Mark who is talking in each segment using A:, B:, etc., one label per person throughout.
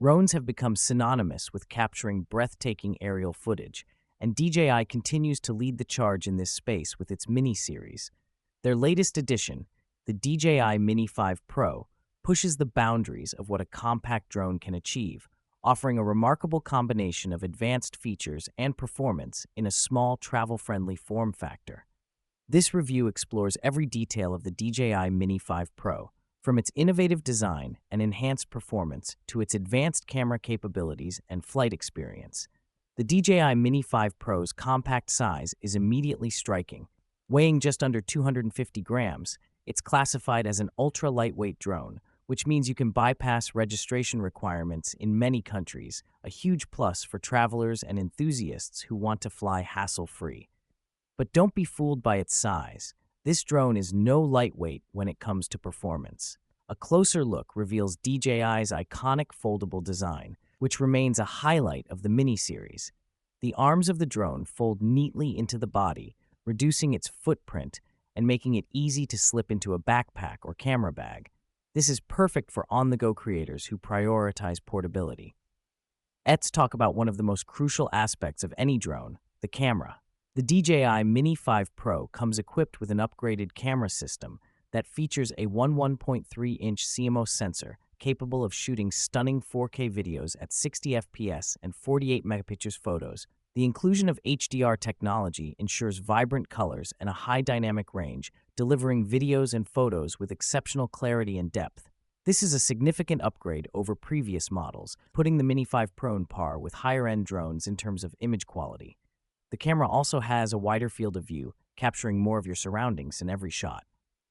A: Drones have become synonymous with capturing breathtaking aerial footage, and DJI continues to lead the charge in this space with its Mini series. Their latest edition, the DJI Mini 5 Pro, pushes the boundaries of what a compact drone can achieve, offering a remarkable combination of advanced features and performance in a small, travel-friendly form factor. This review explores every detail of the DJI Mini 5 Pro, from its innovative design and enhanced performance to its advanced camera capabilities and flight experience. The DJI Mini 5 Pro's compact size is immediately striking. Weighing just under 250 grams, it's classified as an ultra-lightweight drone, which means you can bypass registration requirements in many countries, a huge plus for travelers and enthusiasts who want to fly hassle-free. But don't be fooled by its size. This drone is no lightweight when it comes to performance. A closer look reveals DJI's iconic foldable design, which remains a highlight of the Mini series. The arms of the drone fold neatly into the body, reducing its footprint and making it easy to slip into a backpack or camera bag. This is perfect for on-the-go creators who prioritize portability. Let's talk about one of the most crucial aspects of any drone, the camera. The DJI Mini 5 Pro comes equipped with an upgraded camera system that features a 1.3-inch CMOS sensor capable of shooting stunning 4K videos at 60 FPS and 48 megapixels photos. The inclusion of HDR technology ensures vibrant colors and a high dynamic range, delivering videos and photos with exceptional clarity and depth. This is a significant upgrade over previous models, putting the Mini 5 Pro on par with higher-end drones in terms of image quality. The camera also has a wider field of view, capturing more of your surroundings in every shot.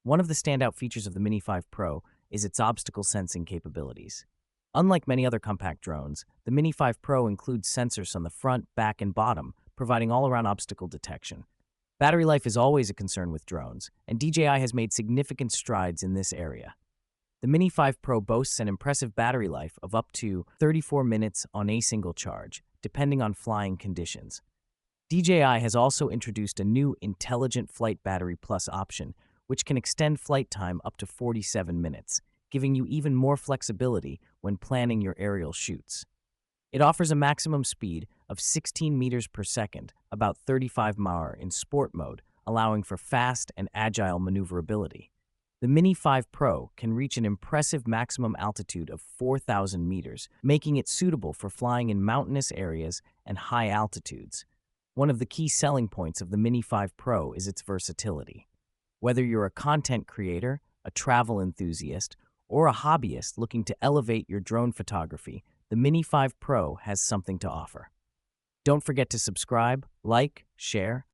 A: One of the standout features of the Mini 5 Pro is its obstacle sensing capabilities. Unlike many other compact drones, the Mini 5 Pro includes sensors on the front, back, and bottom, providing all-around obstacle detection. Battery life is always a concern with drones, and DJI has made significant strides in this area. The Mini 5 Pro boasts an impressive battery life of up to 34 minutes on a single charge, depending on flying conditions. DJI has also introduced a new Intelligent Flight Battery Plus option, which can extend flight time up to 47 minutes, giving you even more flexibility when planning your aerial shoots. It offers a maximum speed of 16 meters per second, about 35 mph in sport mode, allowing for fast and agile maneuverability. The Mini 5 Pro can reach an impressive maximum altitude of 4,000 meters, making it suitable for flying in mountainous areas and high altitudes. One of the key selling points of the Mini 5 Pro is its versatility. Whether you're a content creator, a travel enthusiast, or a hobbyist looking to elevate your drone photography, the Mini 5 Pro has something to offer. Don't forget to subscribe, like, share,